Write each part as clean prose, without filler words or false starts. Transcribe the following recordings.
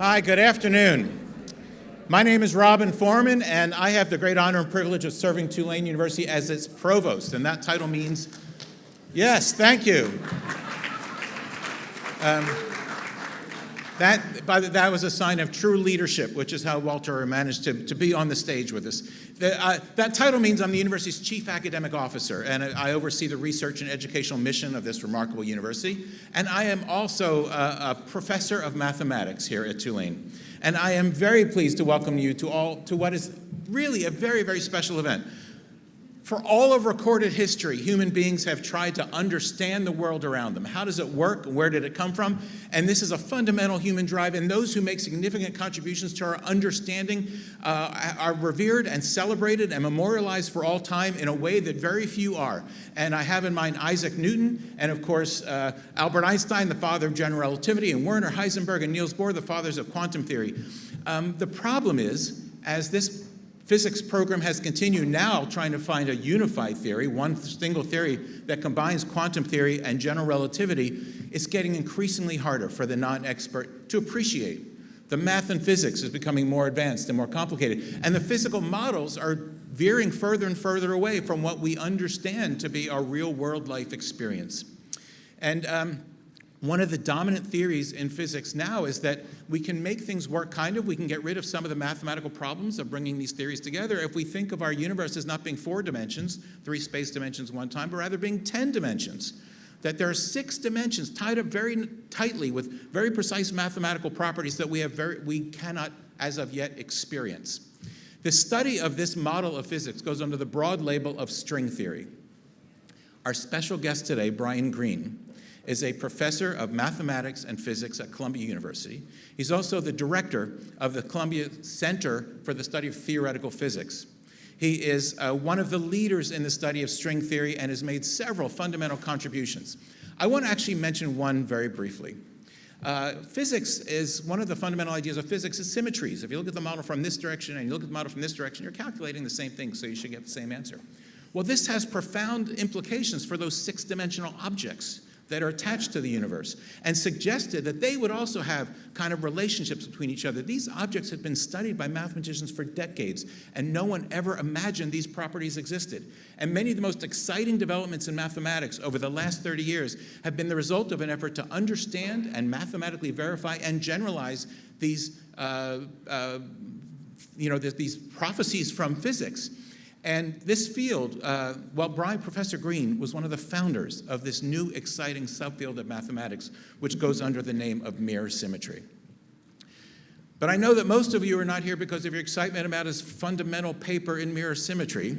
Hi, good afternoon. My name is Robin Foreman, and I have the great honor and privilege of serving Tulane University as its provost, and that title means, yes, thank you. That was a sign of true leadership, which is how Walter managed to be on the stage with us. That title means I'm the university's chief academic officer, and I oversee the research and educational mission of this remarkable university. And I am also a professor of mathematics here at Tulane. And I am very pleased to welcome you to what is really a very, very special event. For all of recorded history, human beings have tried to understand the world around them. How does it work? Where did it come from? And this is a fundamental human drive, and those who make significant contributions to our understanding are revered and celebrated and memorialized for all time in a way that very few are. And I have in mind Isaac Newton, and of course, Albert Einstein, the father of general relativity, and Werner Heisenberg and Niels Bohr, the fathers of quantum theory. The problem is, as this physics program has continued now trying to find a unified theory, one single theory that combines quantum theory and general relativity, it's getting increasingly harder for the non-expert to appreciate. The math and physics is becoming more advanced and more complicated, and the physical models are veering further and further away from what we understand to be our real-world life experience. And one of the dominant theories in physics now is that we can make things work we can get rid of some of the mathematical problems of bringing these theories together if we think of our universe as not being 4 dimensions, 3 space dimensions one time, but rather being 10 dimensions. That there are 6 dimensions tied up very tightly with very precise mathematical properties that we cannot, as of yet, experience. The study of this model of physics goes under the broad label of string theory. Our special guest today, Brian Greene, is a professor of mathematics and physics at Columbia University. He's also the director of the Columbia Center for the Study of Theoretical Physics. He is one of the leaders in the study of string theory and has made several fundamental contributions. I want to actually mention one very briefly. Physics is one of the fundamental ideas of physics is symmetries. If you look at the model from this direction and you look at the model from this direction, you're calculating the same thing, so you should get the same answer. Well, this has profound implications for those 6-dimensional objects that are attached to the universe, and suggested that they would also have kind of relationships between each other. These objects had been studied by mathematicians for decades, and no one ever imagined these properties existed. And many of the most exciting developments in mathematics over the last 30 years have been the result of an effort to understand and mathematically verify and generalize these, these prophecies from physics. And this field, Professor Greene was one of the founders of this new exciting subfield of mathematics, which goes under the name of mirror symmetry. But I know that most of you are not here because of your excitement about his fundamental paper in mirror symmetry,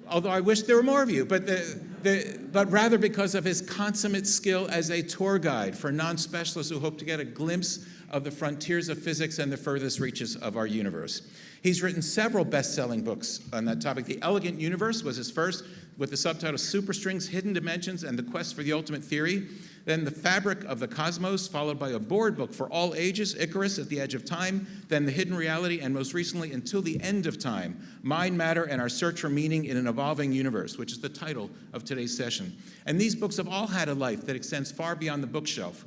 although I wish there were more of you, but rather because of his consummate skill as a tour guide for non-specialists who hope to get a glimpse of the frontiers of physics and the furthest reaches of our universe. He's written several best-selling books on that topic. The Elegant Universe was his first, with the subtitle Superstrings, Hidden Dimensions, and the Quest for the Ultimate Theory. Then The Fabric of the Cosmos, followed by a board book for all ages, Icarus at the Edge of Time, then The Hidden Reality, and most recently, Until the End of Time, Mind, Matter, and Our Search for Meaning in an Evolving Universe, which is the title of today's session. And these books have all had a life that extends far beyond the bookshelf.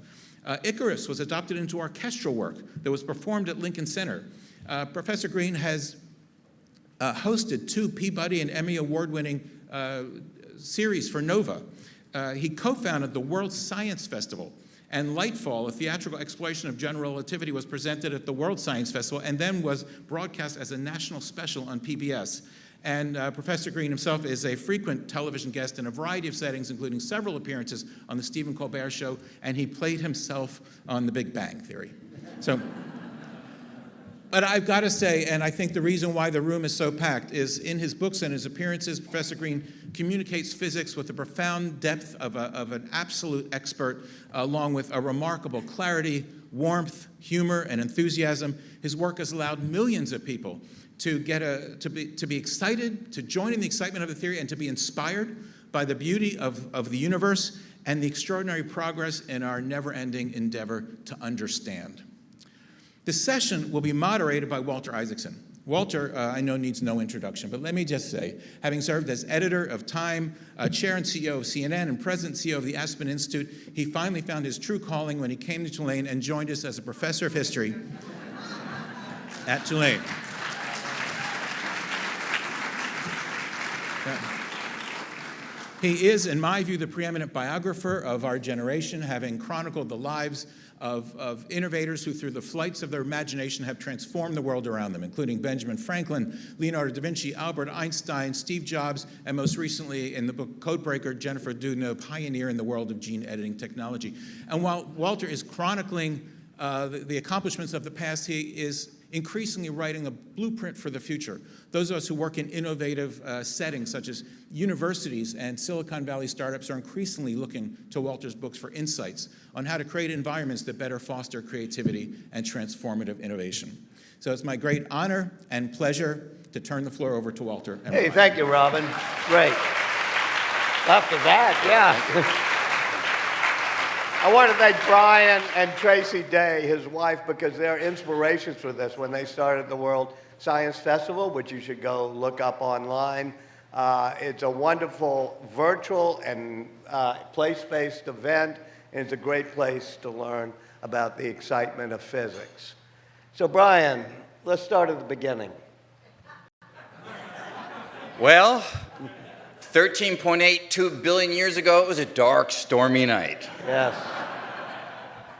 Icarus was adopted into orchestral work that was performed at Lincoln Center. Professor Greene has hosted 2 Peabody and Emmy award-winning series for Nova. He co-founded the World Science Festival, and Lightfall, a theatrical exploration of general relativity, was presented at the World Science Festival and then was broadcast as a national special on PBS. And Professor Greene himself is a frequent television guest in a variety of settings, including several appearances on the Stephen Colbert Show, and he played himself on The Big Bang Theory. But I've got to say, and I think the reason why the room is so packed is in his books and his appearances, Professor Greene communicates physics with the profound depth of an absolute expert, along with a remarkable clarity, warmth, humor, and enthusiasm. His work has allowed millions of people to be excited, to join in the excitement of the theory, and to be inspired by the beauty of the universe and the extraordinary progress in our never-ending endeavor to understand. The session will be moderated by Walter Isaacson. Walter, I know, needs no introduction, but let me just say, having served as editor of Time, chair and CEO of CNN, and president and CEO of the Aspen Institute, he finally found his true calling when he came to Tulane and joined us as a professor of history at Tulane. He is, in my view, the preeminent biographer of our generation, having chronicled the lives of innovators who, through the flights of their imagination, have transformed the world around them, including Benjamin Franklin, Leonardo da Vinci, Albert Einstein, Steve Jobs, and most recently, in the book Codebreaker, Jennifer Doudna, pioneer in the world of gene editing technology. And while Walter is chronicling the accomplishments of the past, he is increasingly writing a blueprint for the future. Those of us who work in innovative settings, such as universities and Silicon Valley startups, are increasingly looking to Walter's books for insights on how to create environments that better foster creativity and transformative innovation. So it's my great honor and pleasure to turn the floor over to Walter. Hey, thank you, Robin. Great. After that, yeah. I want to thank Brian and Tracy Day, his wife, because they're inspirations for this when they started the World Science Festival, which you should go look up online. It's a wonderful virtual and place-based event, and it's a great place to learn about the excitement of physics. So, Brian, let's start at the beginning. Well, 13.82 billion years ago, it was a dark, stormy night. Yes.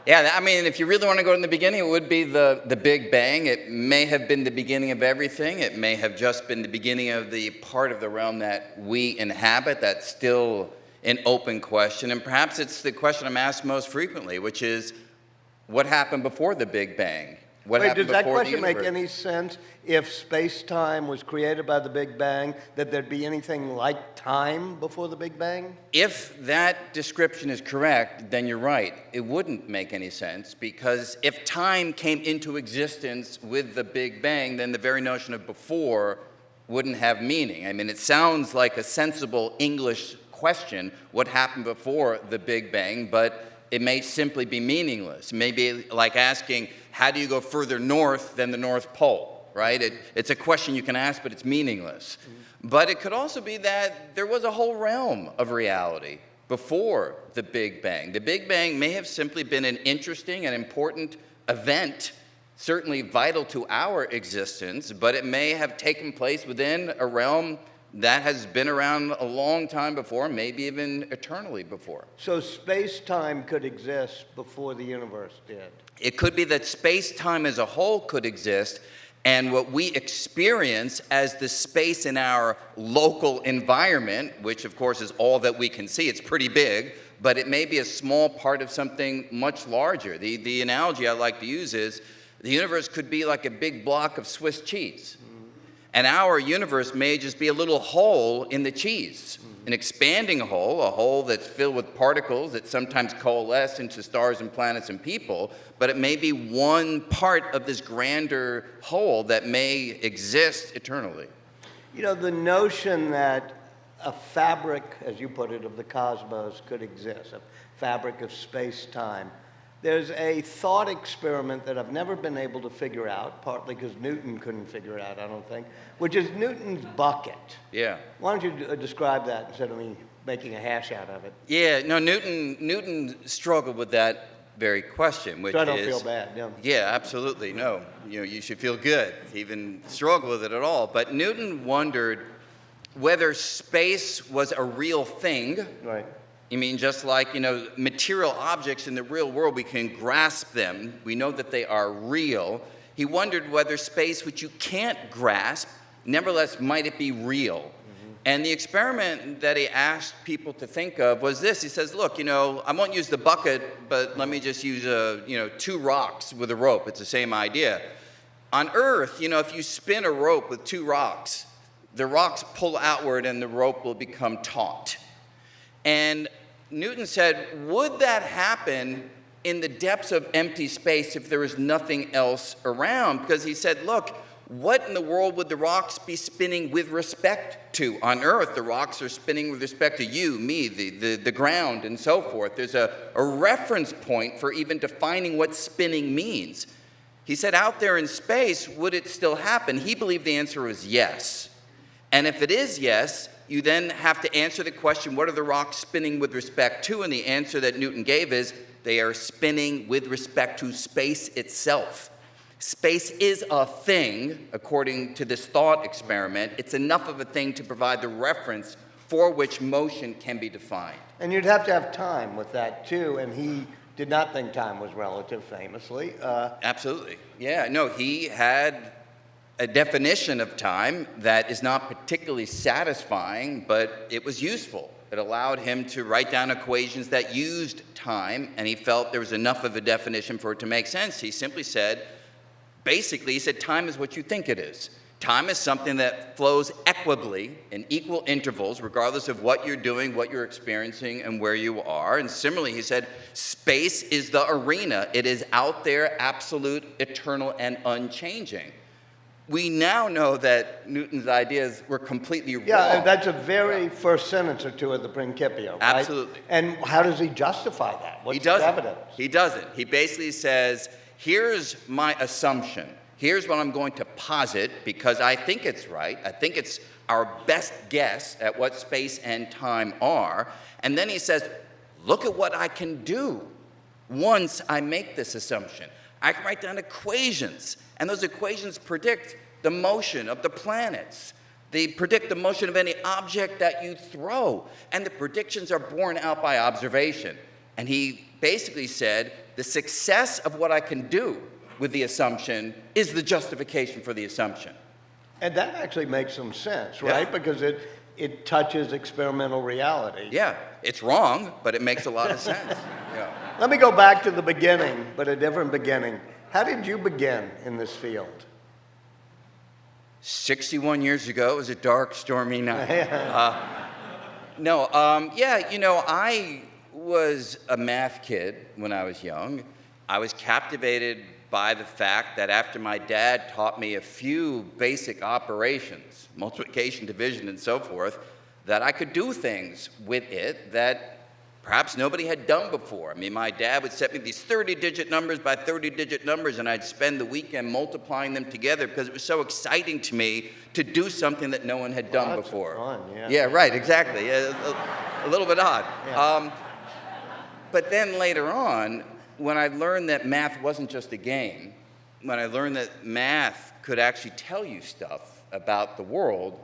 Yeah, I mean, if you really want to go to the beginning, it would be the Big Bang. It may have been the beginning of everything. It may have just been the beginning of the part of the realm that we inhabit. That's still an open question. And perhaps it's the question I'm asked most frequently, which is, what happened before the Big Bang? What happened does that before the question make universe? any sense? If space-time was created by the Big Bang, that there'd be anything like time before the Big Bang? If that description is correct, then you're right. It wouldn't make any sense, because if time came into existence with the Big Bang, then the very notion of before wouldn't have meaning. I mean, it sounds like a sensible English question, what happened before the Big Bang, but it may simply be meaningless. Maybe like asking, how do you go further north than the North Pole, right? It's a question you can ask, but it's meaningless. But it could also be that there was a whole realm of reality before the Big Bang. The Big Bang may have simply been an interesting and important event, certainly vital to our existence, but it may have taken place within a realm that has been around a long time before, maybe even eternally before. So space-time could exist before the universe did? It could be that space-time as a whole could exist, and what we experience as the space in our local environment, which of course is all that we can see, it's pretty big, but it may be a small part of something much larger. The analogy I like to use is the universe could be like a big block of Swiss cheese. And our universe may just be a little hole in the cheese, an expanding hole, a hole that's filled with particles that sometimes coalesce into stars and planets and people, but it may be one part of this grander whole that may exist eternally. You know, the notion that a fabric, as you put it, of the cosmos could exist, a fabric of space-time. There's a thought experiment that I've never been able to figure out, partly because Newton couldn't figure it out, I don't think, which is Newton's bucket. Yeah. Why don't you describe that instead of me making a hash out of it? Yeah, no, Newton struggled with that very question, which So I don't is, feel bad, yeah. Yeah, absolutely, no. You should feel good, even struggle with it at all. But Newton wondered whether space was a real thing. Right. You mean just like, material objects in the real world, we can grasp them. We know that they are real. He wondered whether space, which you can't grasp, nevertheless, might it be real? Mm-hmm. And the experiment that he asked people to think of was this. He says, look, I won't use the bucket, but let me just use, 2 rocks with a rope. It's the same idea. On Earth, if you spin a rope with 2 rocks, the rocks pull outward and the rope will become taut. And Newton said, would that happen in the depths of empty space if there was nothing else around? Because he said, look, what in the world would the rocks be spinning with respect to? On Earth, the rocks are spinning with respect to you, me, the ground, and so forth. There's a reference point for even defining what spinning means. He said, out there in space, would it still happen? He believed the answer was yes. And if it is yes, you then have to answer the question, what are the rocks spinning with respect to? And the answer that Newton gave is, they are spinning with respect to space itself. Space is a thing, according to this thought experiment. It's enough of a thing to provide the reference for which motion can be defined. And you'd have to have time with that, too, and he did not think time was relative, famously. Absolutely. Yeah, no, he had a definition of time that is not particularly satisfying, but it was useful. It allowed him to write down equations that used time, and he felt there was enough of a definition for it to make sense. He simply said, basically, he said, time is what you think it is. Time is something that flows equably in equal intervals, regardless of what you're doing, what you're experiencing, and where you are. And similarly, he said, space is the arena. It is out there, absolute, eternal, and unchanging. We now know that Newton's ideas were completely wrong. Yeah, and that's a very first sentence or two of the Principia, right? Absolutely. And how does he justify that? What's He doesn't. the evidence? He doesn't. He basically says, here's my assumption. Here's what I'm going to posit because I think it's right. I think it's our best guess at what space and time are. And then he says, look at what I can do once I make this assumption. I can write down equations, and those equations predict the motion of the planets. They predict the motion of any object that you throw, and the predictions are borne out by observation. And he basically said, the success of what I can do with the assumption is the justification for the assumption. And that actually makes some sense, right? Yeah. Because it touches experimental reality. Yeah, it's wrong, but it makes a lot of sense. Yeah. Let me go back to the beginning, but a different beginning. How did you begin in this field? 61 years ago, it was a dark, stormy night. I was a math kid when I was young. I was captivated by the fact that after my dad taught me a few basic operations, multiplication, division, and so forth, that I could do things with it that perhaps nobody had done before. I mean, my dad would set me these 30-digit numbers by 30-digit numbers, and I'd spend the weekend multiplying them together because it was so exciting to me to do something that no one had done before. Fun, yeah. Yeah, right, exactly. A little bit odd. Yeah. But then later on, when I learned that math wasn't just a game, when I learned that math could actually tell you stuff about the world,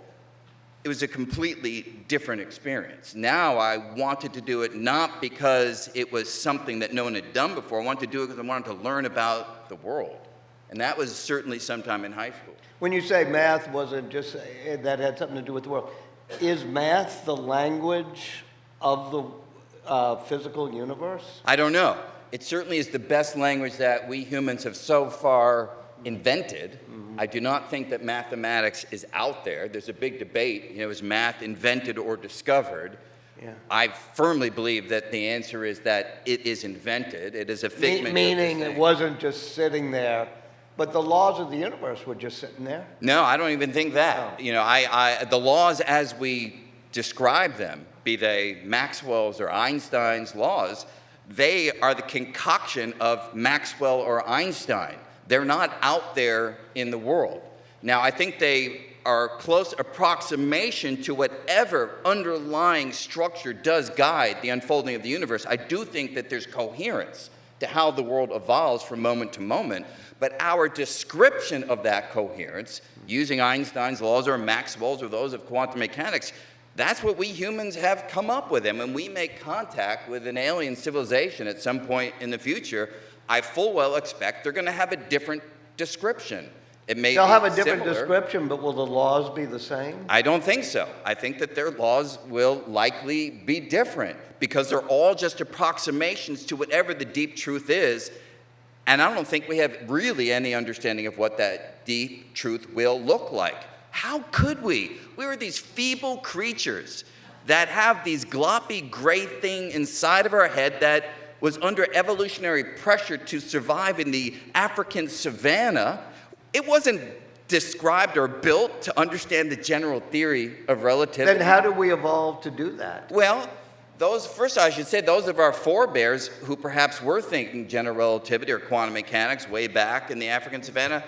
it was a completely different experience. Now I wanted to do it not because it was something that no one had done before. I wanted to do it because I wanted to learn about the world. And that was certainly sometime in high school. When you say math wasn't just, that had something to do with the world, is math the language of the physical universe? I don't know. It certainly is the best language that we humans have so far invented. Mm-hmm. I do not think that mathematics is out there. There's a big debate, is math invented or discovered? Yeah. I firmly believe that the answer is that it is invented. It is a figment Meaning of the it wasn't just sitting there, but the laws of the universe were just sitting there? No, I don't even think that. No. The laws as we describe them, be they Maxwell's or Einstein's laws, they are the concoction of Maxwell or Einstein. They're not out there in the world. Now, I think they are close approximation to whatever underlying structure does guide the unfolding of the universe. I do think that there's coherence to how the world evolves from moment to moment, but our description of that coherence, using Einstein's laws or Maxwell's or those of quantum mechanics, that's what we humans have come up with. And when we make contact with an alien civilization at some point in the future, I full well expect they're going to have a different description. They'll have a different description, but will the laws be the same? I don't think so. I think that their laws will likely be different because they're all just approximations to whatever the deep truth is. And I don't think we have really any understanding of what that deep truth will look like. How could we? We were these feeble creatures that have these gloppy gray thing inside of our head that was under evolutionary pressure to survive in the African savanna. It wasn't described or built to understand the general theory of relativity. Then how do we evolve to do that? Well, first I should say, those of our forebears who perhaps were thinking general relativity or quantum mechanics way back in the African savannah,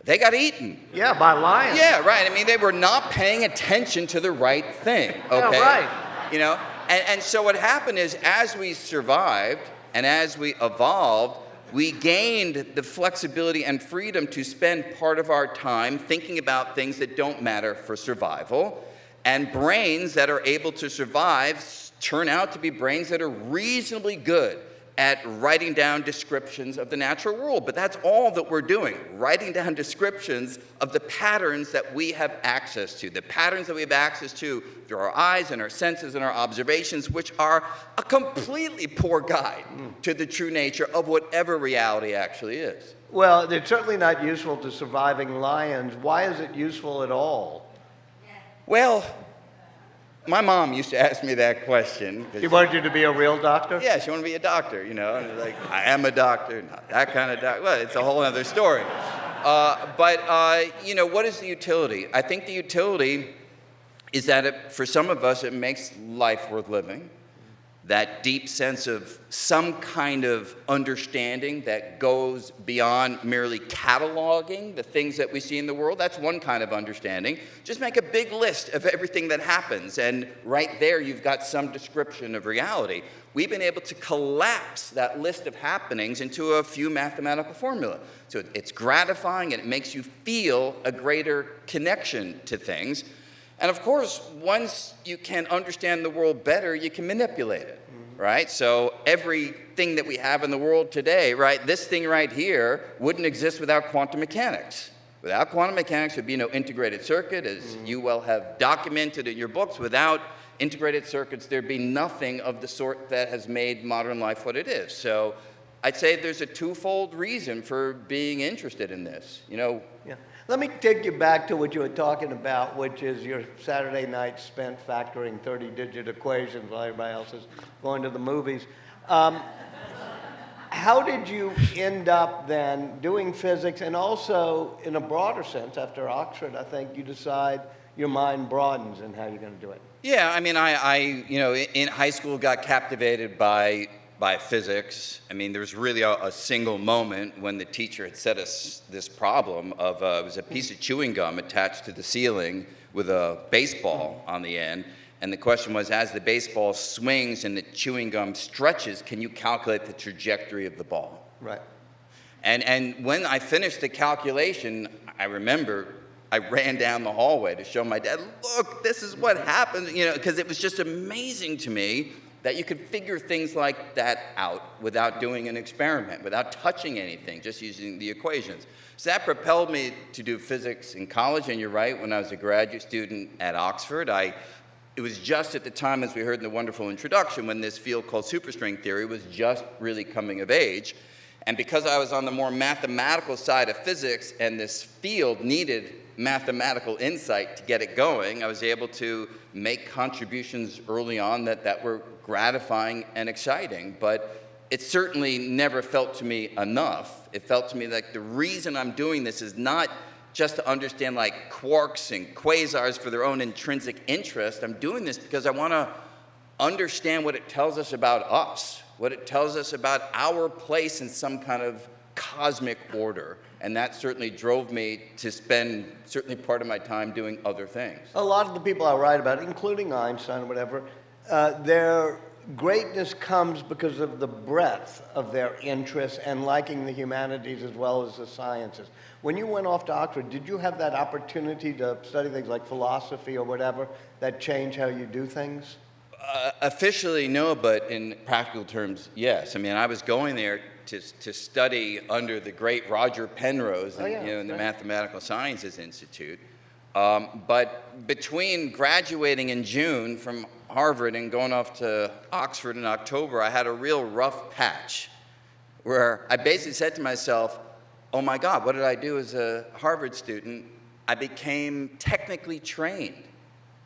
they got eaten. Yeah, by lions. Yeah, right. I mean, they were not paying attention to the right thing, okay? Yeah, right. You know, and so what happened is, as we survived and as we evolved, we gained the flexibility and freedom to spend part of our time thinking about things that don't matter for survival. And brains that are able to survive turn out to be brains that are reasonably good at writing down descriptions of the natural world. But that's all that we're doing, writing down descriptions of the patterns that we have access to, the patterns that we have access to through our eyes and our senses and our observations, which are a completely poor guide to the true nature of whatever reality actually is. Well, it's certainly not useful to surviving lions. Why is it useful at all? Well, my mom used to ask me that question. She wanted you to be a real doctor? Yeah, she wanted to be a doctor, you know. And like, I am a doctor, not that kind of doctor. Well, it's a whole other story. You know, what is the utility? I think the utility is that for some of us, it makes life worth living. That deep sense of some kind of understanding that goes beyond merely cataloging the things that we see in the world. That's one kind of understanding. Just make a big list of everything that happens, and right there you've got some description of reality. We've been able to collapse that list of happenings into a few mathematical formula. So it's gratifying, and it makes you feel a greater connection to things. And of course, once you can understand the world better, you can manipulate it, right? So everything that we have in the world today, right, this thing right here wouldn't exist without quantum mechanics. Without quantum mechanics, there'd be no integrated circuit, as you well have documented in your books. Without integrated circuits, there'd be nothing of the sort that has made modern life what it is. So I'd say there's a twofold reason for being interested in this, you know. Yeah. Let me take you back to what you were talking about, which is your Saturday night spent factoring 30-digit equations while everybody else is going to the movies. How did you end up then doing physics? And also, in a broader sense, after Oxford, I think you decide your mind broadens in how you're going to do it. Yeah, I mean, I you know, in high school got captivated by physics. I mean, there was really a single moment when the teacher had set us this problem of, it was a piece of chewing gum attached to the ceiling with a baseball on the end. And the question was, as the baseball swings and the chewing gum stretches, can you calculate the trajectory of the ball? Right. And when I finished the calculation, I remember I ran down the hallway to show my dad, look, this is what happened, you know, because it was just amazing to me that you could figure things like that out without doing an experiment, without touching anything, just using the equations. So that propelled me to do physics in college, and you're right, when I was a graduate student at Oxford, it was just at the time, as we heard in the wonderful introduction, when this field called superstring theory was just really coming of age. And because I was on the more mathematical side of physics, and this field needed mathematical insight to get it going, I was able to make contributions early on that were gratifying and exciting, but it certainly never felt to me enough. It felt to me like the reason I'm doing this is not just to understand like quarks and quasars for their own intrinsic interest. I'm doing this because I want to understand what it tells us about us, what it tells us about our place in some kind of cosmic order. And that certainly drove me to spend certainly part of my time doing other things. A lot of the people I write about, including Einstein or whatever, their greatness comes because of the breadth of their interests and liking the humanities as well as the sciences. When you went off to Oxford, did you have that opportunity to study things like philosophy or whatever that change how you do things? Officially, no, but in practical terms, yes. I mean, I was going there to study under the great Roger Penrose in the Mathematical Sciences Institute. But between graduating in June from Harvard and going off to Oxford in October, I had a real rough patch where I basically said to myself, oh my God, what did I do as a Harvard student? I became technically trained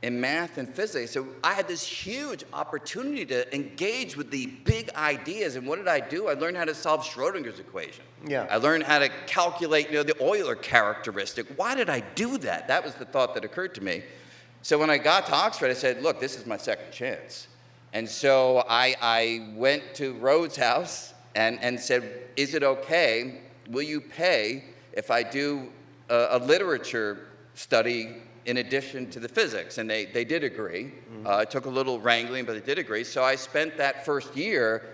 in math and physics. So I had this huge opportunity to engage with the big ideas. And what did I do? I learned how to solve Schrodinger's equation. Yeah. I learned how to calculate, the Euler characteristic. Why did I do that? That was the thought that occurred to me. So when I got to Oxford, I said, look, this is my second chance. And so I went to Rhodes' house and said, is it okay, will you pay if I do a literature study in addition to the physics? And they did agree. It took a little wrangling, but they did agree. So I spent that first year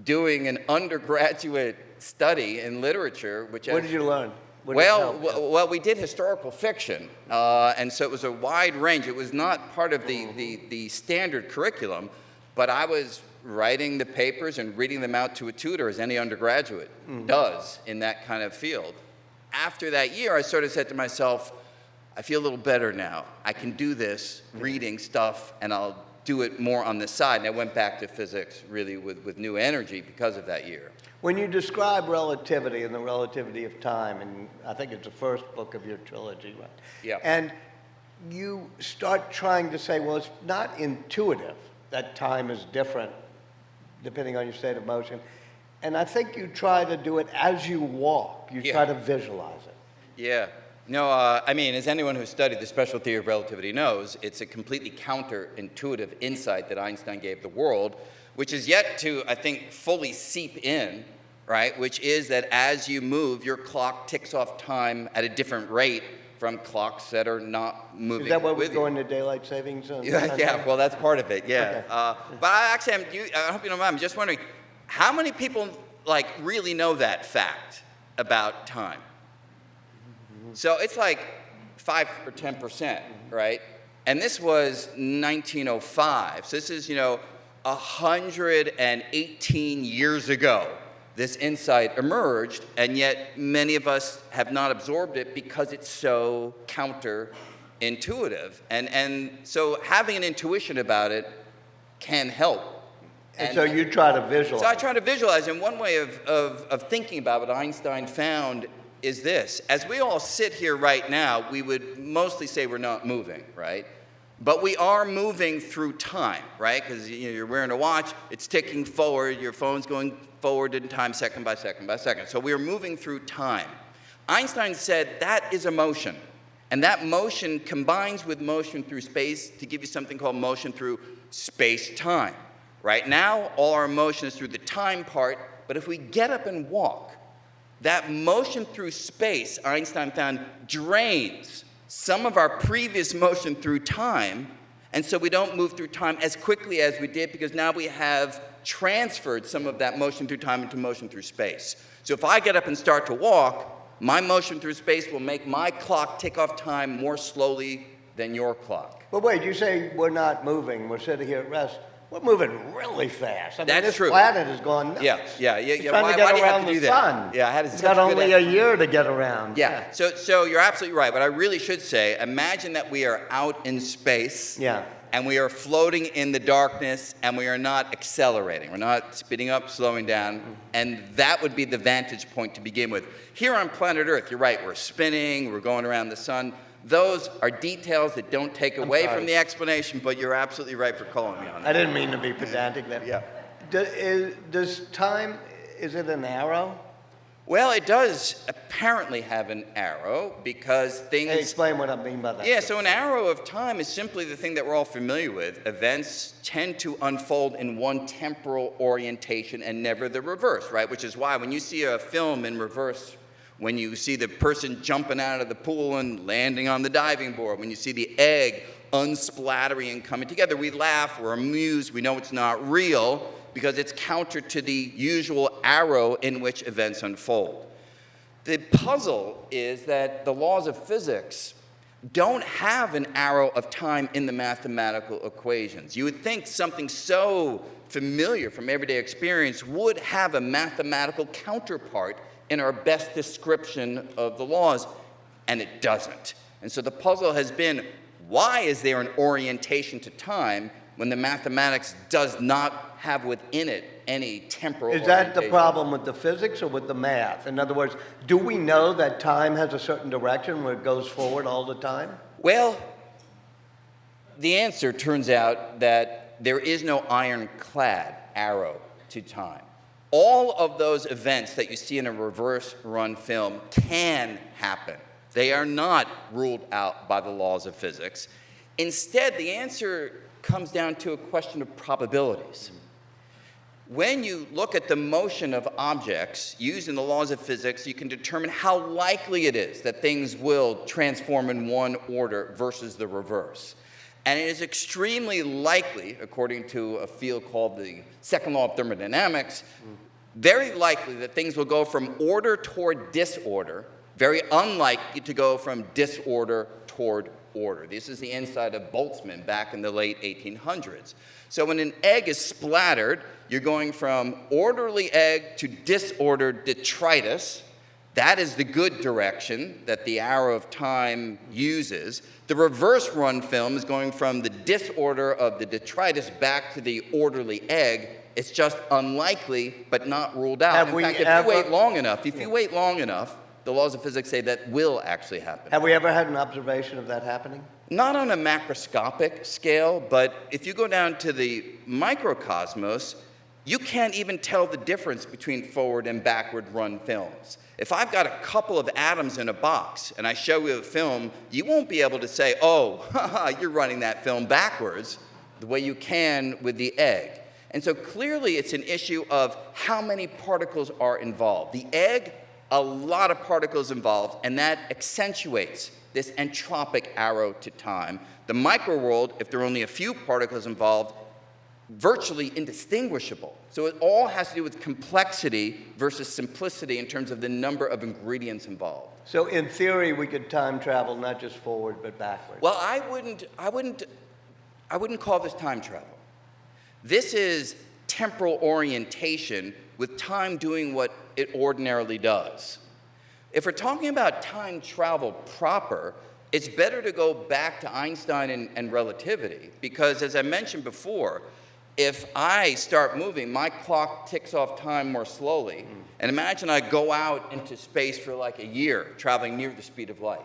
doing an undergraduate study in literature. What did you learn? Well, we did historical fiction, and so it was a wide range. It was not part of the standard curriculum, but I was writing the papers and reading them out to a tutor, as any undergraduate does in that kind of field. After that year, I sort of said to myself, I feel a little better now. I can do this reading stuff, and I'll do it more on the side. And I went back to physics really with new energy because of that year. When you describe relativity and the relativity of time, and I think it's the first book of your trilogy, right? Yeah. And you start trying to say, well, it's not intuitive that time is different depending on your state of motion. And I think you try to do it as you walk. You try to visualize it. Yeah. No, I mean, as anyone who studied the special theory of relativity knows, it's a completely counterintuitive insight that Einstein gave the world, which is yet to, I think, fully seep in, right? Which is that as you move, your clock ticks off time at a different rate from clocks that are not moving. Is that what with we're you. going to daylight savings? Yeah, well, that's part of it, yeah. Okay. But I hope you don't mind, I'm just wondering, how many people, like, really know that fact about time? So it's like 5 or 10%, right? And this was 1905. So this is, 118 years ago, this insight emerged, and yet many of us have not absorbed it because it's so counterintuitive. And so having an intuition about it can help. And so you try to visualize. So I try to visualize, and one way of thinking about what Einstein found is this. As we all sit here right now, we would mostly say we're not moving, right? But we are moving through time, right? Because you're wearing a watch, it's ticking forward, your phone's going forward in time second by second by second. So we are moving through time. Einstein said that is a motion. And that motion combines with motion through space to give you something called motion through space-time. Right now, all our motion is through the time part, but if we get up and walk, that motion through space, Einstein found, drains some of our previous motion through time, and so we don't move through time as quickly as we did because now we have transferred some of that motion through time into motion through space. So if I get up and start to walk, my motion through space will make my clock tick off time more slowly than your clock. But wait, you say we're not moving, we're sitting here at rest. We're moving really fast. I mean, That's this true. planet has gone nuts. Yeah. It's trying to get Why do you have around to do the that? sun. Yeah, I had It's such got a good only a year to get around. Yeah. So you're absolutely right. But I really should say, imagine that we are out in space. Yeah. And we are floating in the darkness, and we are not accelerating. We're not speeding up, slowing down, and that would be the vantage point to begin with. Here on planet Earth, you're right, we're spinning, we're going around the sun. Those are details that don't take away from the explanation, but you're absolutely right for calling me on that. I didn't mean to be pedantic there. Yeah. Does time, is it an arrow? Well, it does apparently have an arrow because things... Hey, explain what I mean by that. Yeah, so an arrow of time is simply the thing that we're all familiar with. Events tend to unfold in one temporal orientation and never the reverse, right? Which is why when you see a film in reverse, when you see the person jumping out of the pool and landing on the diving board, when you see the egg unsplattering and coming together, we laugh, we're amused, we know it's not real because it's counter to the usual arrow in which events unfold. The puzzle is that the laws of physics don't have an arrow of time in the mathematical equations. You would think something so familiar from everyday experience would have a mathematical counterpart in our best description of the laws, and it doesn't. And so the puzzle has been, why is there an orientation to time when the mathematics does not have within it any temporal Is that the orientation? problem with the physics or with the math? In other words, do we know that time has a certain direction where it goes forward all the time? Well, the answer turns out that there is no ironclad arrow to time. All of those events that you see in a reverse run film can happen. They are not ruled out by the laws of physics. Instead, the answer comes down to a question of probabilities. When you look at the motion of objects using the laws of physics, you can determine how likely it is that things will transform in one order versus the reverse. And it is extremely likely, according to a field called the second law of thermodynamics, very likely that things will go from order toward disorder, very unlikely to go from disorder toward order. This is the insight of Boltzmann back in the late 1800s. So when an egg is splattered, you're going from orderly egg to disordered detritus. That is the good direction that the arrow of time uses. The reverse run film is going from the disorder of the detritus back to the orderly egg. It's just unlikely, but not ruled out. In fact, if you wait long enough, the laws of physics say that will actually happen. Have we ever had an observation of that happening? Not on a macroscopic scale, but if you go down to the microcosmos, you can't even tell the difference between forward and backward run films. If I've got a couple of atoms in a box and I show you a film, you won't be able to say, oh, you're running that film backwards, the way you can with the egg. And so clearly it's an issue of how many particles are involved. The egg, a lot of particles involved, and that accentuates this entropic arrow to time. The microworld, if there are only a few particles involved, virtually indistinguishable. So it all has to do with complexity versus simplicity in terms of the number of ingredients involved. So in theory, we could time travel not just forward but backward. Well, I wouldn't call this time travel. This is temporal orientation with time doing what it ordinarily does. If we're talking about time travel proper, it's better to go back to Einstein and relativity, because as I mentioned before, if I start moving, my clock ticks off time more slowly. And imagine I go out into space for like a year, traveling near the speed of light.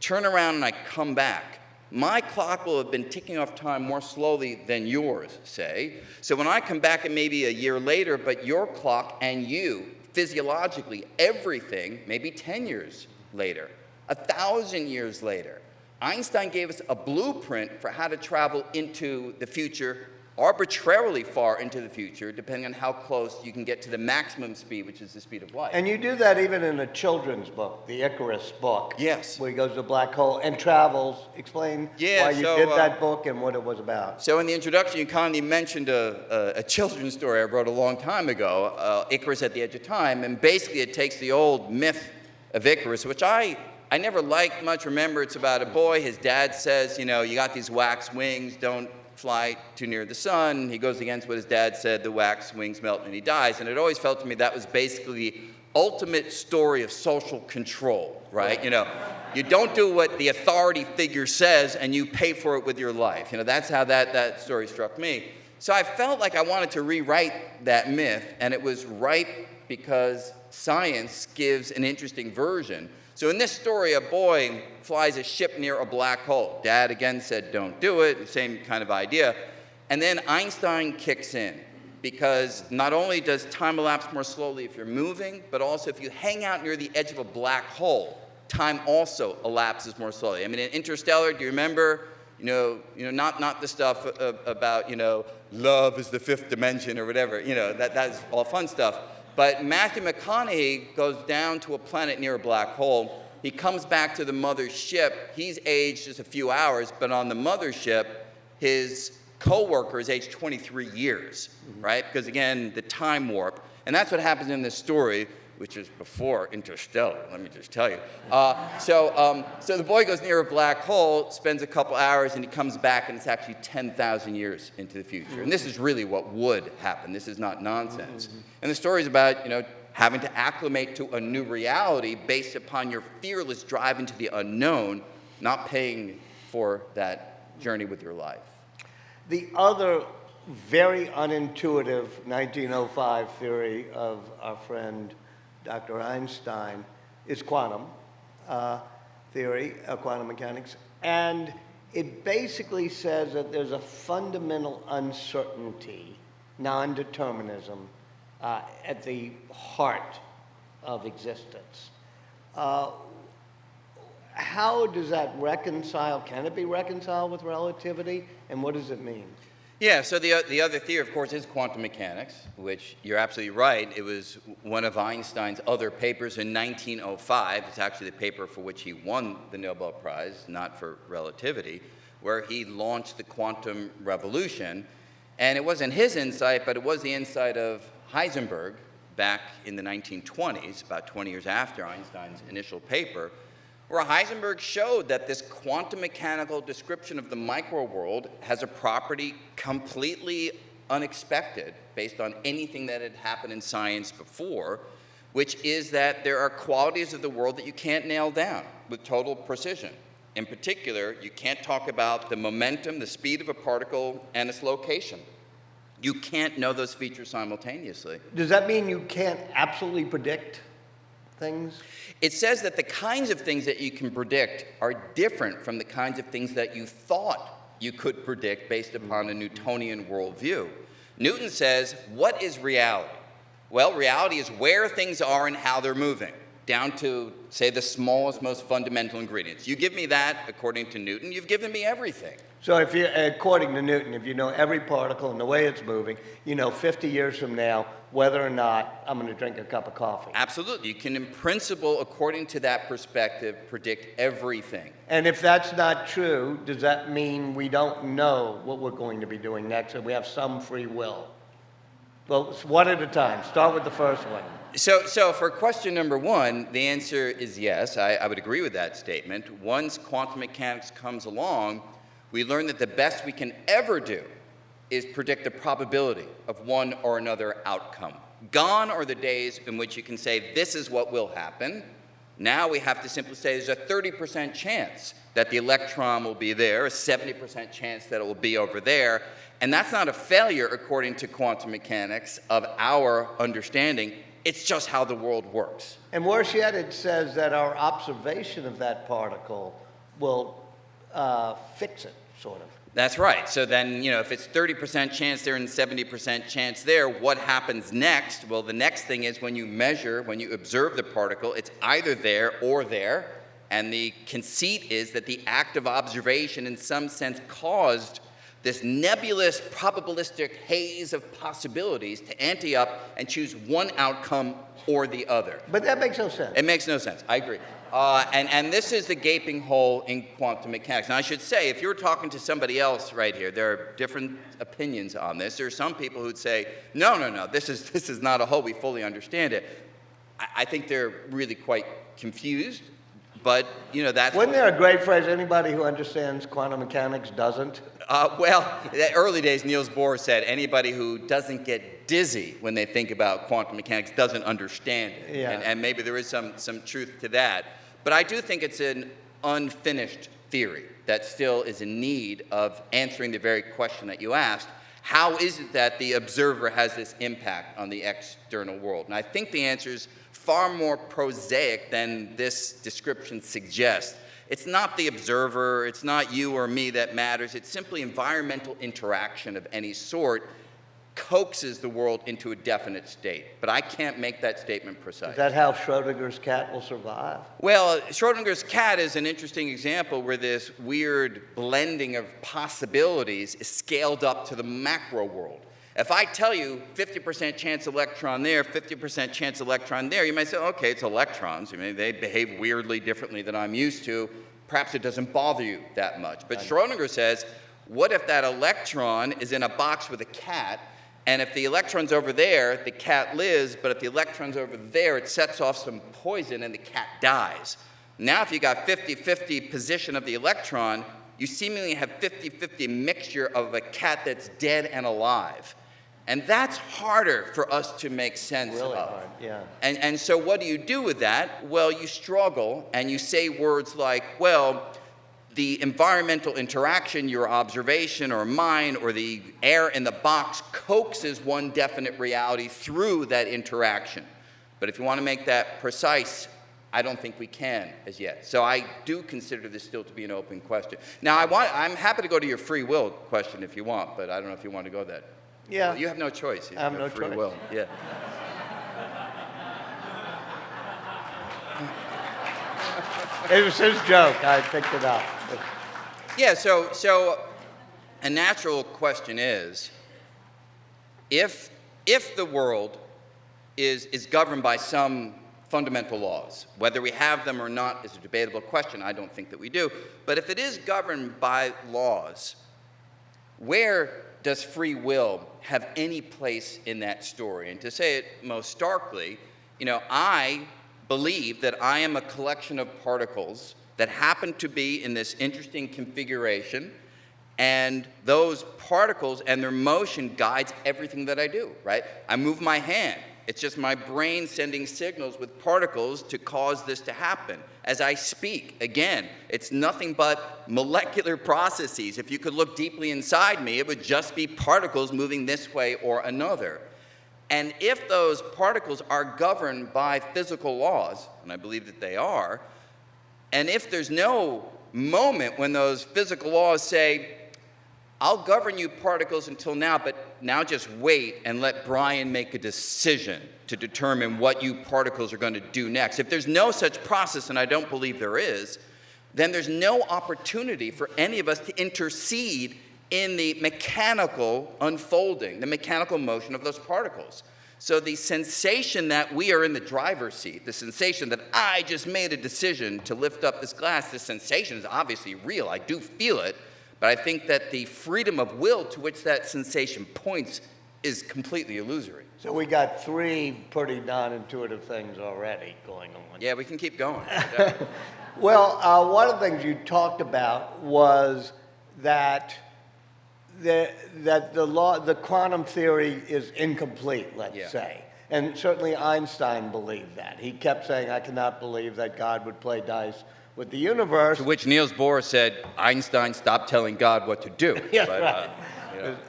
Turn around and I come back. My clock will have been ticking off time more slowly than yours, say. So when I come back, it may be a year later, but your clock and you, physiologically, everything, maybe 10 years later, 1,000 years later. Einstein gave us a blueprint for how to travel into the future, arbitrarily far into the future, depending on how close you can get to the maximum speed, which is the speed of light. And you do that even in a children's book, the Icarus Book. Yes. Where he goes to a black hole and travels. Explain why you did that book and what it was about. So in the introduction, you kindly mentioned a children's story I wrote a long time ago, Icarus at the Edge of Time, and basically it takes the old myth of Icarus, which I never liked much. Remember, it's about a boy. His dad says, you got these wax wings, don't fly too near the sun. He goes against what his dad said, the wax wings melt and he dies. And it always felt to me that was basically the ultimate story of social control, right? You don't do what the authority figure says and you pay for it with your life. That's how that story struck me. So I felt like I wanted to rewrite that myth, and it was ripe because science gives an interesting version. So in this story, a boy flies a ship near a black hole. Dad again said, don't do it, same kind of idea. And then Einstein kicks in, because not only does time elapse more slowly if you're moving, but also if you hang out near the edge of a black hole, time also elapses more slowly. I mean, in Interstellar, do you remember, not the stuff about, love is the fifth dimension or whatever, that's all fun stuff. But Matthew McConaughey goes down to a planet near a black hole. He comes back to the mother's ship. He's aged just a few hours, but on the mothership, his co-worker is aged 23 years, right? Because again, the time warp. And that's what happens in this story, which is before Interstellar, let me just tell you. So the boy goes near a black hole, spends a couple hours, and he comes back, and it's actually 10,000 years into the future. And this is really what would happen. This is not nonsense. And the story is about, having to acclimate to a new reality based upon your fearless drive into the unknown, not paying for that journey with your life. The other very unintuitive 1905 theory of our friend Dr. Einstein is quantum theory, quantum mechanics, and it basically says that there's a fundamental uncertainty, non-determinism, at the heart of existence. How does that reconcile? Can it be reconciled with relativity? And what does it mean? Yeah, so the other theory, of course, is quantum mechanics, which you're absolutely right. It was one of Einstein's other papers in 1905. It's actually the paper for which he won the Nobel Prize, not for relativity, where he launched the quantum revolution. And it wasn't his insight, but it was the insight of Heisenberg back in the 1920s, about 20 years after Einstein's initial paper, where Heisenberg showed that this quantum mechanical description of the microworld has a property completely unexpected based on anything that had happened in science before, which is that there are qualities of the world that you can't nail down with total precision. In particular, you can't talk about the momentum, the speed of a particle, and its location. You can't know those features simultaneously. Does that mean you can't absolutely predict things? It says that the kinds of things that you can predict are different from the kinds of things that you thought you could predict based upon a Newtonian worldview. Newton says, what is reality? Well, reality is where things are and how they're moving, down to, say, the smallest, most fundamental ingredients. You give me that, according to Newton, you've given me everything. So if you, according to Newton, if you know every particle and the way it's moving, you know 50 years from now whether or not I'm going to drink a cup of coffee. Absolutely. You can, in principle, according to that perspective, predict everything. And if that's not true, does that mean we don't know what we're going to be doing next and we have some free will? Well, it's one at a time. Start with the first one. So for question number one, the answer is yes. I would agree with that statement. Once quantum mechanics comes along, we learn that the best we can ever do is predict the probability of one or another outcome. Gone are the days in which you can say, this is what will happen. Now we have to simply say there's a 30% chance that the electron will be there, a 70% chance that it will be over there. And that's not a failure, according to quantum mechanics, of our understanding. It's just how the world works. And worse yet, it says that our observation of that particle will fix it, sort of. That's right. So then, if it's 30% chance there and 70% chance there, what happens next? Well, the next thing is when you measure, when you observe the particle, it's either there or there. And the conceit is that the act of observation, in some sense, caused this nebulous, probabilistic haze of possibilities to ante up and choose one outcome or the other. But that makes no sense. It makes no sense. I agree. And this is the gaping hole in quantum mechanics. And I should say, if you're talking to somebody else right here, there are different opinions on this. There are some people who'd say, no, this is not a hole. We fully understand it. I think they're really quite confused. But, that's... Wasn't there a great phrase, anybody who understands quantum mechanics doesn't? Well, in the early days, Niels Bohr said, anybody who doesn't get dizzy when they think about quantum mechanics doesn't understand it. Yeah. And maybe there is some truth to that. But I do think it's an unfinished theory that still is in need of answering the very question that you asked. How is it that the observer has this impact on the external world? And I think the answer is far more prosaic than this description suggests. It's not the observer, it's not you or me that matters, it's simply environmental interaction of any sort coaxes the world into a definite state. But I can't make that statement precise. Is that how Schrodinger's cat will survive? Well, Schrodinger's cat is an interesting example where this weird blending of possibilities is scaled up to the macro world. If I tell you 50% chance electron there, 50% chance electron there, you might say, okay, it's electrons. They behave weirdly differently than I'm used to. Perhaps it doesn't bother you that much. But Schrodinger says, what if that electron is in a box with a cat, and if the electron's over there, the cat lives, but if the electron's over there, it sets off some poison and the cat dies. Now if you got 50-50 position of the electron, you seemingly have 50-50 mixture of a cat that's dead and alive. And that's harder for us to make sense Really of. hard, yeah. And so what do you do with that? Well, you struggle and you say words like, well, the environmental interaction, your observation or mine or the air in the box coaxes one definite reality through that interaction. But if you want to make that precise, I don't think we can as yet. So I do consider this still to be an open question. Now, I'm happy to go to your free will question if you want, but I don't know if you want to go that. Yeah. Well, you have no choice. You I have no free choice. will. Yeah. It was his joke. I picked it up. Yeah, so a natural question is, if the world is governed by some fundamental laws, whether we have them or not is a debatable question. I don't think that we do. But if it is governed by laws, where does free will have any place in that story? And to say it most starkly, I believe that I am a collection of particles that happen to be in this interesting configuration, and those particles and their motion guides everything that I do, right? I move my hand. It's just my brain sending signals with particles to cause this to happen. As I speak, again, it's nothing but molecular processes. If you could look deeply inside me, it would just be particles moving this way or another. And if those particles are governed by physical laws, and I believe that they are, and if there's no moment when those physical laws say, I'll govern you particles until now, but now just wait and let Brian make a decision to determine what you particles are going to do next. If there's no such process, and I don't believe there is, then there's no opportunity for any of us to intercede in the mechanical unfolding, the mechanical motion of those particles. So the sensation that we are in the driver's seat, the sensation that I just made a decision to lift up this glass, this sensation is obviously real. I do feel it. But I think that the freedom of will to which that sensation points is completely illusory. So we got 3 pretty non-intuitive things already going on. Yeah, we can keep going. Well, one of the things you talked about was that the quantum theory is incomplete, let's say. And certainly Einstein believed that. He kept saying, I cannot believe that God would play dice with the universe. To which Niels Bohr said, Einstein stopped telling God what to do. Yeah, but,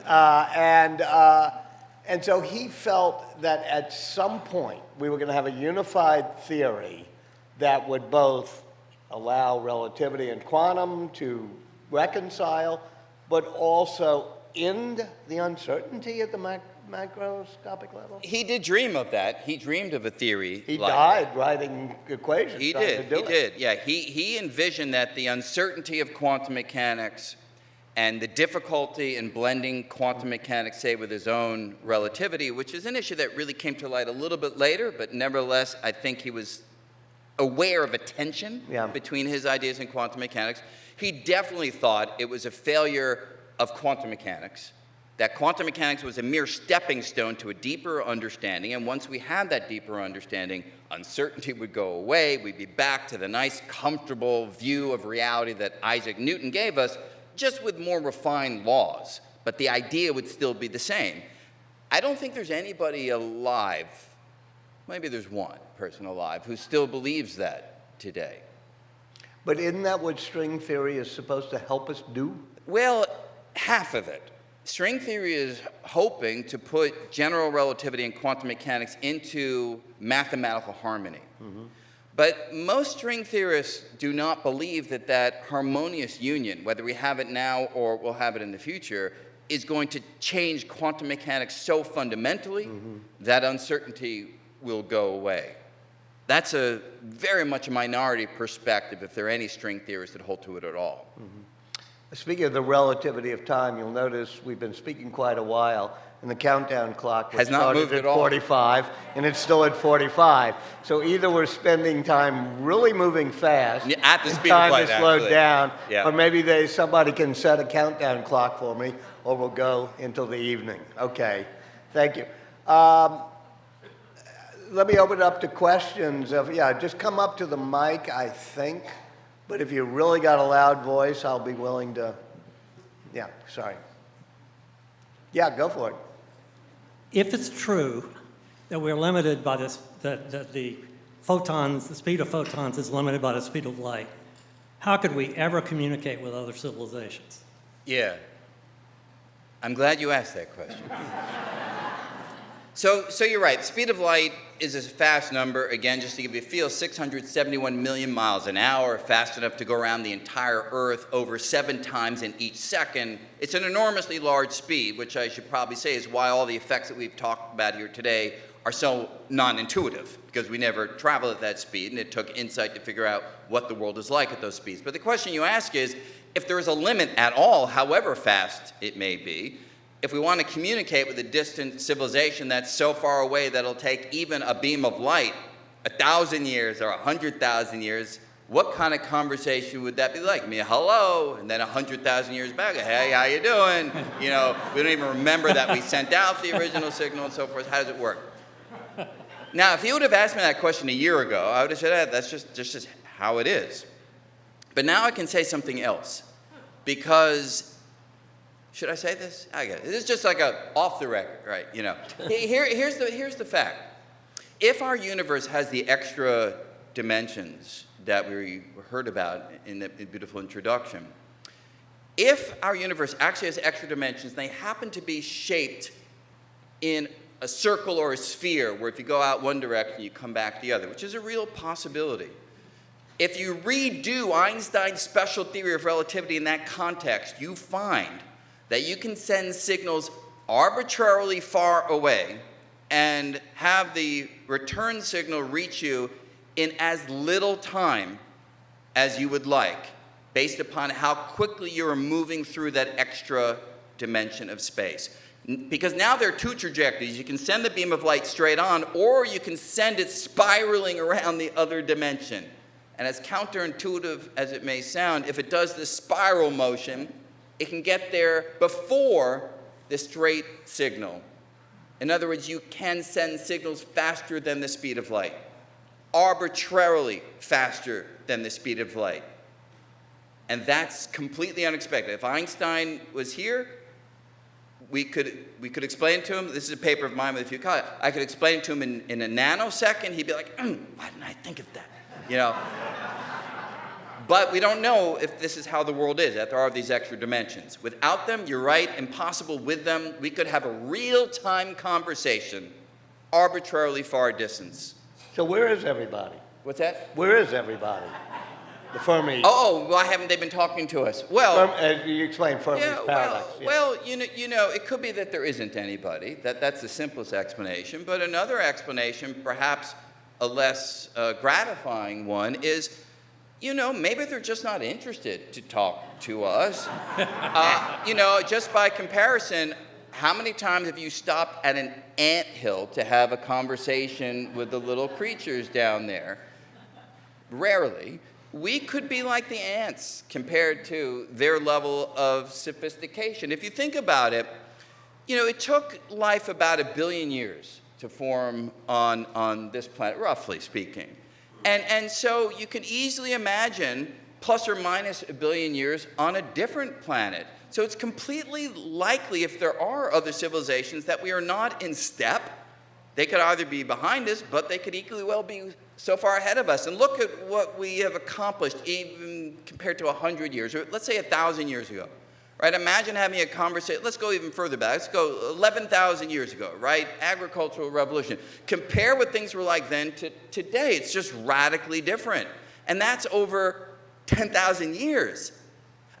right. And so he felt that at some point we were going to have a unified theory that would both allow relativity and quantum to reconcile, but also end the uncertainty at the macroscopic level. He did dream of that. He dreamed of a theory. He died writing equations. He did. Yeah, he envisioned that the uncertainty of quantum mechanics and the difficulty in blending quantum mechanics, say, with his own relativity, which is an issue that really came to light a little bit later, but nevertheless, I think he was aware of a tension between his ideas and quantum mechanics. He definitely thought it was a failure of quantum mechanics, that quantum mechanics was a mere stepping stone to a deeper understanding, and once we had that deeper understanding, uncertainty would go away, we'd be back to the nice, comfortable view of reality that Isaac Newton gave us, just with more refined laws, but the idea would still be the same. I don't think there's anybody alive, maybe there's one person alive, who still believes that today. But isn't that what string theory is supposed to help us do? Well, half of it. String theory is hoping to put general relativity and quantum mechanics into mathematical harmony. Mm-hmm. But most string theorists do not believe that that harmonious union, whether we have it now or we'll have it in the future, is going to change quantum mechanics so fundamentally that uncertainty will go away. That's a very much a minority perspective if there are any string theorists that hold to it at all. Mm-hmm. Speaking of the relativity of time, you'll notice we've been speaking quite a while, and the countdown clock has not moved at all. 45, and it's still at 45. So either we're spending time really moving fast, at the speed time of light, to slow down, yeah. or maybe somebody can set a countdown clock for me, or we'll go until the evening. Okay, thank you. Let me open it up to questions. Just come up to the mic, I think. But if you really got a loud voice, I'll be willing to, sorry. Yeah, go for it. If it's true that we're limited by this, that the photons, the speed of photons is limited by the speed of light, how could we ever communicate with other civilizations? Yeah. I'm glad you asked that question. So you're right. The speed of light is a fast number. Again, just to give you a feel, 671 million miles an hour, fast enough to go around the entire Earth over 7 times in each second. It's an enormously large speed, which I should probably say is why all the effects that we've talked about here today are so non-intuitive because we never travel at that speed, and it took insight to figure out what the world is like at those speeds. But the question you ask is, if there is a limit at all, however fast it may be, if we want to communicate with a distant civilization that's so far away that it'll take even a beam of light 1,000 years or 100,000 years, what kind of conversation would that be like? I mean, hello, and then 100,000 years back, hey, how you doing? You know, we don't even remember that we sent out the original signal and so forth. How does it work? Now, if you would have asked me that question a year ago, I would have said, that's just how it is. But now I can say something else, because, should I say this? I get it. This is just like a off the record, right? You know, here's the fact. If our universe has the extra dimensions that we heard about in the beautiful introduction, if our universe actually has extra dimensions, they happen to be shaped in a circle or a sphere, where if you go out one direction, you come back the other, which is a real possibility. If you redo Einstein's special theory of relativity in that context, you find that you can send signals arbitrarily far away and have the return signal reach you in as little time as you would like, based upon how quickly you're moving through that extra dimension of space. Because now there are two trajectories. You can send the beam of light straight on, or you can send it spiraling around the other dimension. And as counterintuitive as it may sound, if it does this spiral motion, it can get there before the straight signal. In other words, you can send signals faster than the speed of light, arbitrarily faster than the speed of light. And that's completely unexpected. If Einstein was here, we could explain to him, this is a paper of mine with a few colleagues, I could explain to him in a nanosecond. He'd be like, why didn't I think of that? You know? But we don't know if this is how the world is, that there are these extra dimensions. Without them, you're right, impossible. With them, we could have a real-time conversation, arbitrarily far distance. So where is everybody? What's that? Where is everybody? The Fermi. Oh, why haven't they been talking to us? Well, you explained Fermi's paradox. Well, you know, it could be that there isn't anybody. That's the simplest explanation. But another explanation, perhaps a less gratifying one, is, you know, maybe they're just not interested to talk to us. You know, just by comparison, how many times have you stopped at an anthill to have a conversation with the little creatures down there? Rarely. We could be like the ants compared to their level of sophistication. If you think about it, you know, it took life about 1 billion years to form on this planet, roughly speaking. And so you can easily imagine plus or minus 1 billion years on a different planet. So it's completely likely, if there are other civilizations, that we are not in step. They could either be behind us, but they could equally well be so far ahead of us. And look at what we have accomplished, even compared to 100 years, or let's say 1,000 years ago. Right? Imagine having a conversation, let's go even further back. Let's go 11,000 years ago, right? Agricultural revolution. Compare what things were like then to today. It's just radically different. And that's over 10,000 years.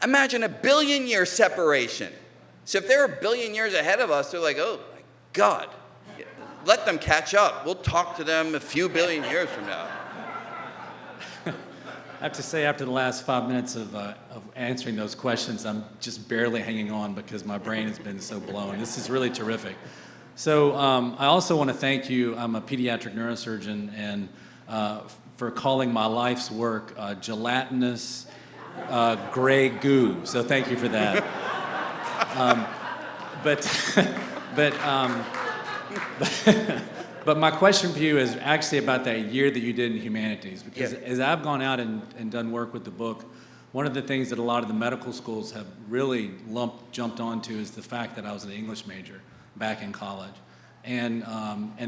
Imagine 1 billion year separation. So if they're 1 billion years ahead of us, they're like, oh my God, let them catch up. We'll talk to them a few billion years from now. I have to say, after the last 5 minutes of answering those questions, I'm just barely hanging on because my brain has been so blown. This is really terrific. So I also want to thank you. I'm a pediatric neurosurgeon, and for calling my life's work gelatinous gray goo. So thank you for that. But my question for you is actually about that year that you did in humanities. Because as I've gone out and done work with the book, one of the things that a lot of the medical schools have really jumped onto is the fact that I was an English major back in college. And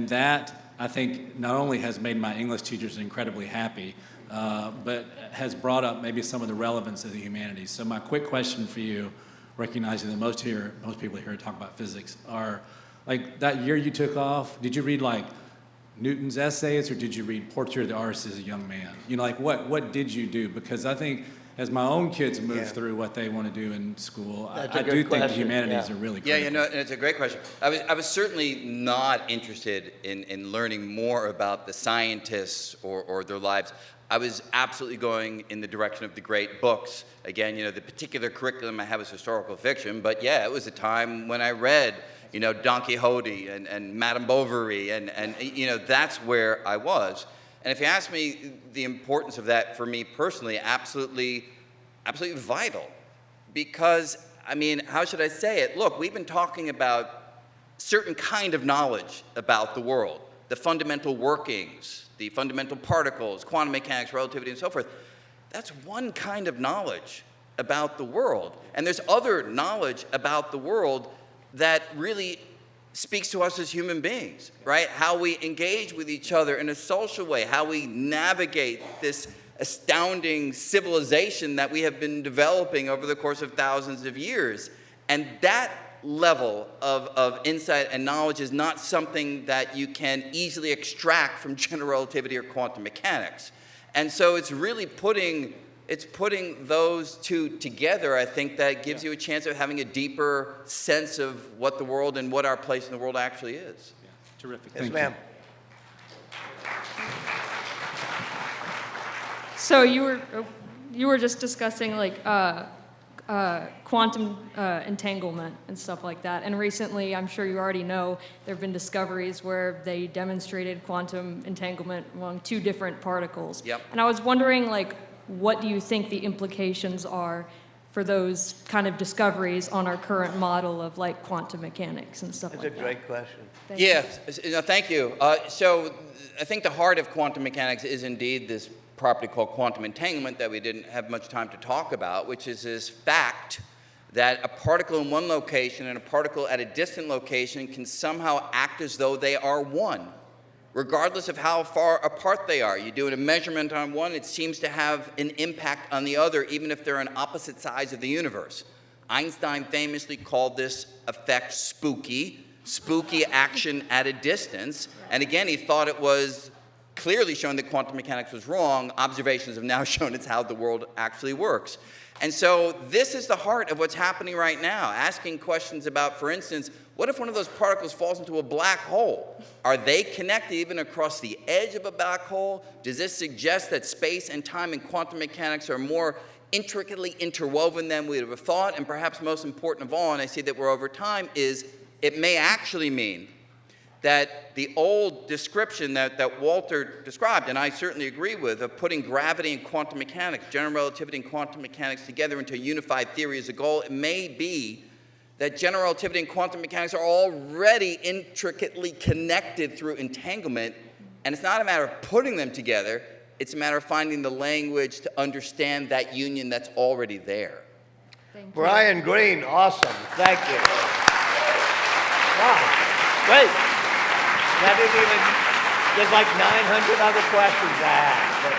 that, I think, not only has made my English teachers incredibly happy, but has brought up maybe some of the relevance of the humanities. So my quick question for you, recognizing that most people here talk about physics, are, like, that year you took off, did you read like Newton's essays, or did you read Portrait of the Artist as a Young Man? You know, like what did you do? Because I think as my own kids move Yeah. through what they want to do in school, That's a I good do think the question, humanities yeah. are really Yeah, critical. you know, and it's a great question. I was certainly not interested in learning more about the scientists or their lives. I was absolutely going in the direction of the great books. Again, you know, the particular curriculum I have is historical fiction, but yeah, it was a time when I read, you know, Don Quixote and Madame Bovary, and you know, that's where I was. And if you ask me the importance of that for me personally, absolutely vital. Because, I mean, how should I say it? Look, we've been talking about certain kind of knowledge about the world, the fundamental workings, the fundamental particles, quantum mechanics, relativity, and so forth. That's one kind of knowledge about the world. And there's other knowledge about the world that really speaks to us as human beings, right? How we engage with each other in a social way, how we navigate this astounding civilization that we have been developing over the course of thousands of years. And that level of insight and knowledge is not something that you can easily extract from general relativity or quantum mechanics. And so it's really putting those two together, I think, that gives you a chance of having a deeper sense of what the world and what our place in the world actually is. Yeah, terrific. Yes, Thank ma'am. So you were just discussing like quantum entanglement and stuff like that. And recently, I'm sure you already know, there have been discoveries where they demonstrated quantum entanglement among two different particles. Yep. And I was wondering, like, what do you think the implications are for those kind of discoveries on our current model of like quantum mechanics and stuff That's like a that? great question. Thank you. Yeah, thank you. So I think the heart of quantum mechanics is indeed this property called quantum entanglement that we didn't have much time to talk about, which is this fact that a particle in one location and a particle at a distant location can somehow act as though they are one, regardless of how far apart they are. You do a measurement on one, it seems to have an impact on the other, even if they're on opposite sides of the universe. Einstein famously called this effect spooky action at a distance. And again, he thought it was clearly shown that quantum mechanics was wrong. Observations have now shown it's how the world actually works. And so this is the heart of what's happening right now, asking questions about, for instance, what if one of those particles falls into a black hole? Are they connected even across the edge of a black hole? Does this suggest that space and time in quantum mechanics are more intricately interwoven than we would have thought? And perhaps most important of all, and I see that we're over time, is it may actually mean that the old description that Walter described, and I certainly agree with, of putting gravity and quantum mechanics, general relativity and quantum mechanics together into a unified theory as a goal, it may be that general relativity and quantum mechanics are already intricately connected through entanglement, and it's not a matter of putting them together, it's a matter of finding the language to understand that union that's already there. Thank you. Brian Greene, awesome. Thank you. Wow, great. That didn't even, there's like 900 other questions to ask. But